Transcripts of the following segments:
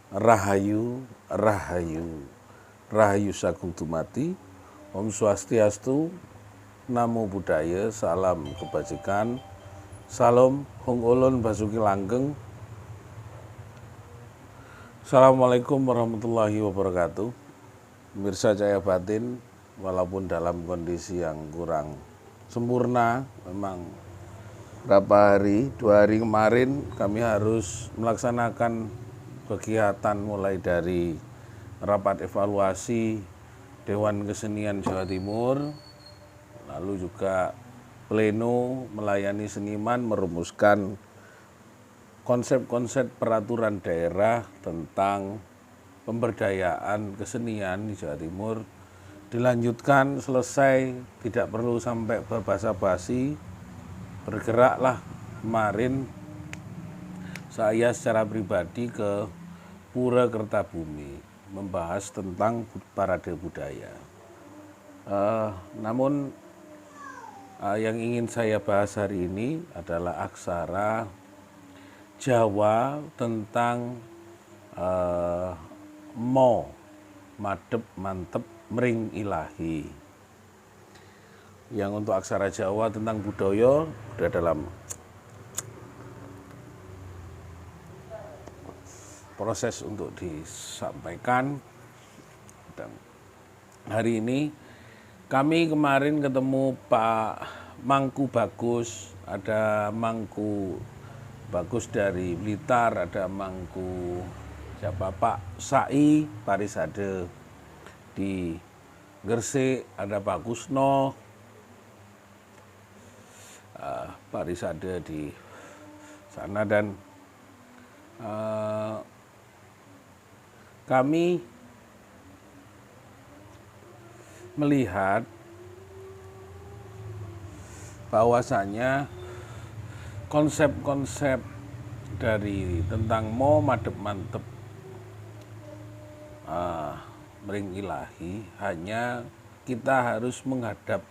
Rahayu, Rahayu, Rahayu Sagung Dumadi, Om Swastiastu, Namo Buddhaya, Salam Kebajikan, Salam Hong Ulun Basuki Langgeng. Assalamualaikum warahmatullahi wabarakatuh. Pemirsa Cahaya Batin, walaupun dalam kondisi yang kurang sempurna, memang berapa hari, 2 hari kemarin kami harus melaksanakan kegiatan mulai dari rapat evaluasi Dewan Kesenian Jawa Timur, lalu juga pleno melayani seniman merumuskan konsep-konsep peraturan daerah tentang pemberdayaan kesenian di Jawa Timur. Dilanjutkan, selesai, tidak perlu sampai berbasa-basi, bergeraklah kemarin saya secara pribadi ke Pura Kertabumi membahas tentang parade budaya. Namun yang ingin saya bahas hari ini adalah aksara Jawa tentang mo, madep, mantep, mring ilahi. Yang untuk aksara Jawa tentang budaya sudah dalam proses untuk disampaikan. Dan hari ini kami kemarin ketemu Pak Mangku Bagus, ada Mangku Bagus dari Blitar, ada Mangku siapa Pak Sai Parisade di Gresik, ada Pak Kusno Parisade di sana, dan kami melihat bahwasanya konsep-konsep dari tentang mo, madep, mantep, mring ilahi, hanya kita harus menghadap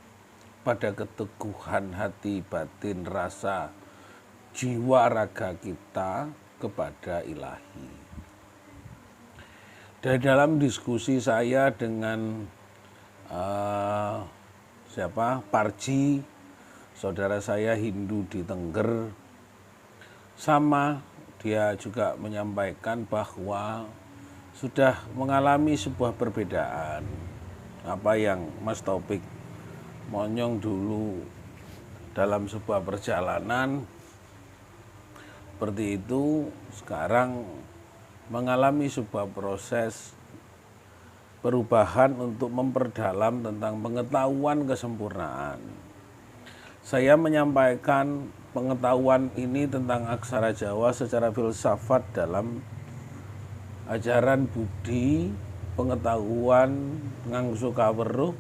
pada keteguhan hati, batin, rasa, jiwa, raga kita kepada ilahi. Dari dalam diskusi saya dengan Parji, saudara saya Hindu di Tengger, sama dia juga menyampaikan bahwa sudah mengalami sebuah perbedaan. Apa yang Mas Taufik monyong dulu dalam sebuah perjalanan seperti itu, sekarang mengalami sebuah proses perubahan untuk memperdalam tentang pengetahuan kesempurnaan. Saya menyampaikan pengetahuan ini tentang aksara Jawa secara filsafat dalam ajaran budi, pengetahuan ngangsu kaweruh,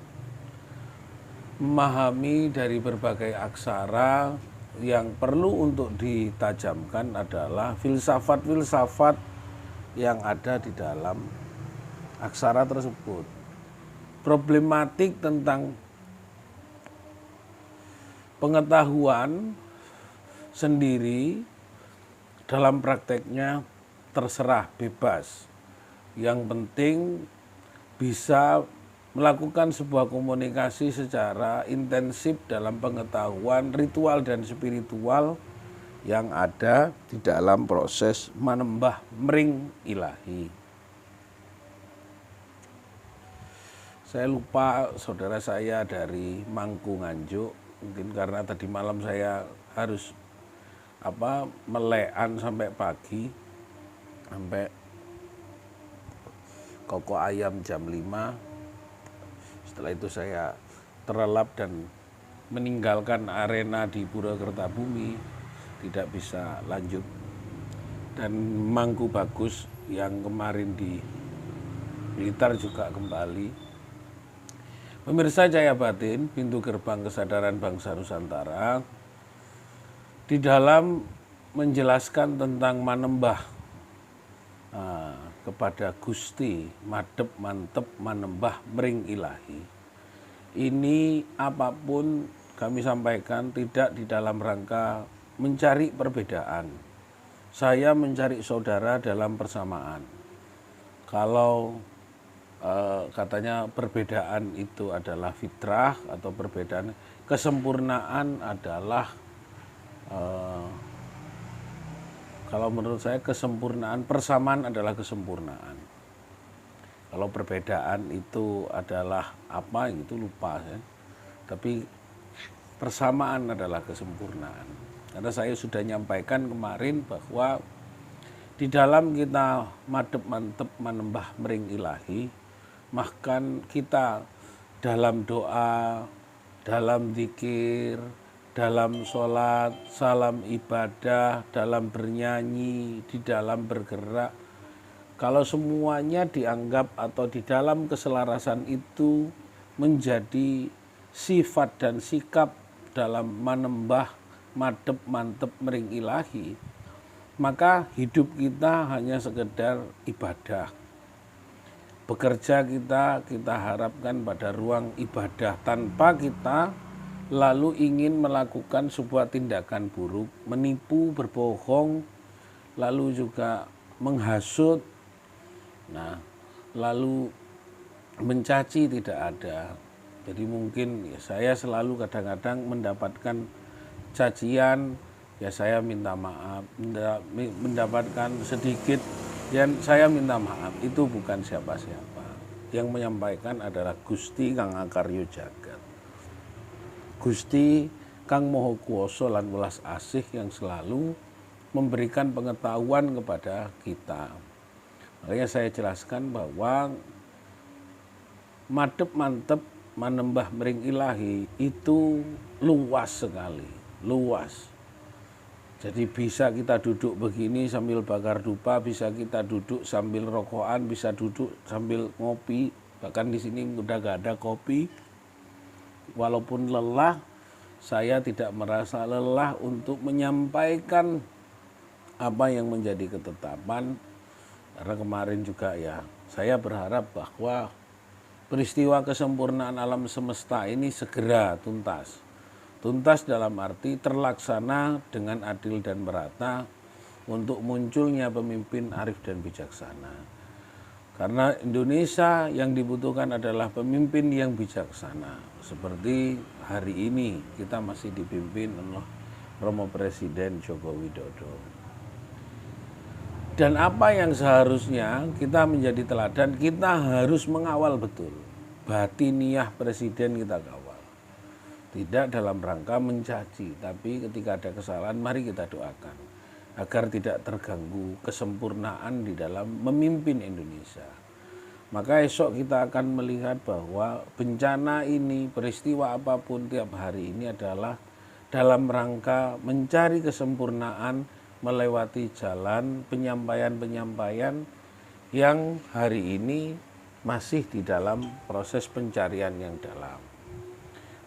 memahami dari berbagai aksara. Yang perlu untuk ditajamkan adalah filsafat-filsafat yang ada di dalam aksara tersebut. Problematik tentang pengetahuan sendiri dalam prakteknya terserah, bebas. Yang penting bisa melakukan sebuah komunikasi secara intensif dalam pengetahuan ritual dan spiritual yang ada di dalam proses manembah mring ilahi. Saya lupa saudara saya dari Mangku Nganjuk, mungkin karena tadi malam saya harus melekan sampai pagi, sampai koko ayam jam 5. Setelah itu saya terlelap dan meninggalkan arena di Pura Kertabumi, tidak bisa lanjut. Dan Mangku Bagus yang kemarin di Blitar juga kembali. Pemirsa Cahaya Batin, pintu gerbang kesadaran bangsa Nusantara, di dalam menjelaskan tentang manembah kepada Gusti, madep, mantep, manembah, mring ilahi. Ini apapun kami sampaikan tidak di dalam rangka mencari perbedaan. Saya mencari saudara dalam persamaan. kalau katanya perbedaan itu adalah fitrah atau perbedaan, kesempurnaan adalah kalau menurut saya kesempurnaan, persamaan adalah kesempurnaan. Kalau perbedaan itu adalah apa itu lupa ya. Tapi persamaan adalah kesempurnaan. Karena saya sudah nyampaikan kemarin bahwa di dalam kita madep mantep menembah mering ilahi, bahkan kita dalam doa, dalam zikir, dalam sholat, salam ibadah, dalam bernyanyi, di dalam bergerak, kalau semuanya dianggap atau di dalam keselarasan itu menjadi sifat dan sikap dalam menembah madep mantep mering ilahi, maka hidup kita hanya sekedar ibadah. Bekerja kita harapkan pada ruang ibadah tanpa kita lalu ingin melakukan sebuah tindakan buruk, menipu, berbohong, lalu juga menghasut, nah lalu mencaci tidak ada. Jadi mungkin ya, saya selalu kadang-kadang mendapatkan cacian, ya saya minta maaf, mendapatkan sedikit dan saya minta maaf. Itu bukan siapa-siapa. Yang menyampaikan adalah Gusti Kang Akarya Jagat, Gusti Kang Maha Kuwasa lan welas asih yang selalu memberikan pengetahuan kepada kita. Makanya saya jelaskan bahwa madep mantep menembah mering ilahi itu luas sekali, luas. Jadi bisa kita duduk begini sambil bakar dupa, bisa kita duduk sambil rokokan, bisa duduk sambil ngopi, bahkan di sini udah gak ada kopi. Walaupun lelah, saya tidak merasa lelah untuk menyampaikan apa yang menjadi ketetapan. Karena kemarin juga ya, saya berharap bahwa peristiwa kesempurnaan alam semesta ini segera tuntas. Tuntas dalam arti terlaksana dengan adil dan merata untuk munculnya pemimpin arif dan bijaksana. Karena Indonesia yang dibutuhkan adalah pemimpin yang bijaksana. Seperti hari ini kita masih dipimpin oleh Romo Presiden Joko Widodo. Dan apa yang seharusnya kita menjadi teladan, kita harus mengawal betul. Batiniah Presiden kita kawal. Tidak dalam rangka mencaci, tapi ketika ada kesalahan mari kita doakan. Agar tidak terganggu kesempurnaan di dalam memimpin Indonesia. Maka esok kita akan melihat bahwa bencana ini, peristiwa apapun tiap hari ini adalah dalam rangka mencari kesempurnaan melewati jalan penyampaian-penyampaian yang hari ini masih di dalam proses pencarian yang dalam.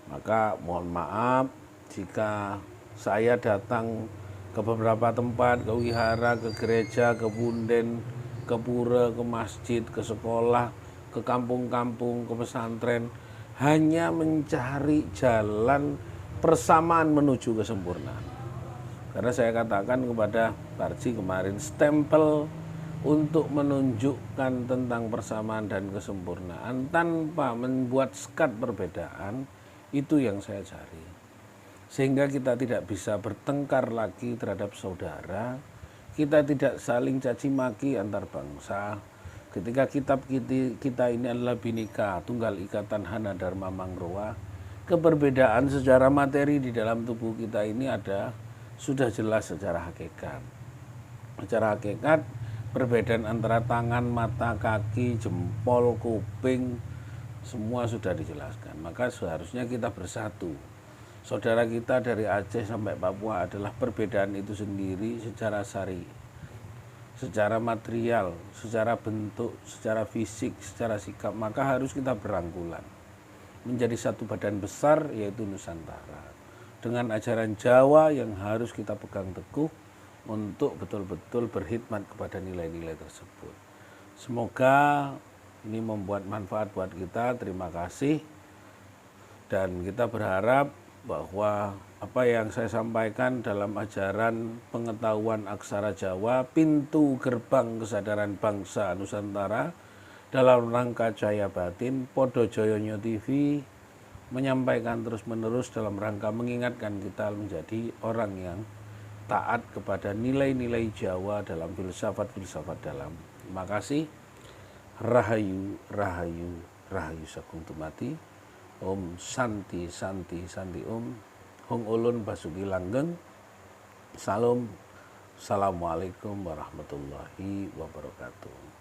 Maka mohon maaf jika saya datang ke beberapa tempat, ke wihara, ke gereja, ke punden, ke pura, ke masjid, ke sekolah, ke kampung-kampung, ke pesantren, hanya mencari jalan persamaan menuju kesempurnaan. Karena saya katakan kepada Parji kemarin, stempel untuk menunjukkan tentang persamaan dan kesempurnaan tanpa membuat sekat perbedaan, itu yang saya cari. Sehingga kita tidak bisa bertengkar lagi terhadap saudara, kita tidak saling caci maki antar bangsa. Ketika kitab kita ini adalah Bhinneka Tunggal Ikatan Hana Dharma Mangrowa, keberbedaan secara materi di dalam tubuh kita ini sudah jelas secara hakikat. Secara hakikat, perbedaan antara tangan, mata, kaki, jempol, kuping, semua sudah dijelaskan. Maka seharusnya kita bersatu. Saudara kita dari Aceh sampai Papua adalah perbedaan itu sendiri secara syari, secara material, secara bentuk, secara fisik, secara sikap. Maka harus kita berangkulan menjadi satu badan besar, yaitu Nusantara. Dengan ajaran Jawa yang harus kita pegang teguh untuk betul-betul berkhidmat kepada nilai-nilai tersebut. Semoga ini membuat manfaat buat kita. Terima kasih. Dan kita berharap bahwa apa yang saya sampaikan dalam ajaran pengetahuan aksara Jawa, pintu gerbang kesadaran bangsa Nusantara dalam rangka Jaya Batin, Podo Joyonyo TV menyampaikan terus-menerus dalam rangka mengingatkan kita menjadi orang yang taat kepada nilai-nilai Jawa dalam filsafat-filsafat dalam. Terima kasih. Rahayu, Rahayu, Rahayu Sagung Tumati. Om Santi, Santi, Santi Om. Hong Ulun Basuki Langgeng. Salam. Assalamualaikum warahmatullahi wabarakatuh.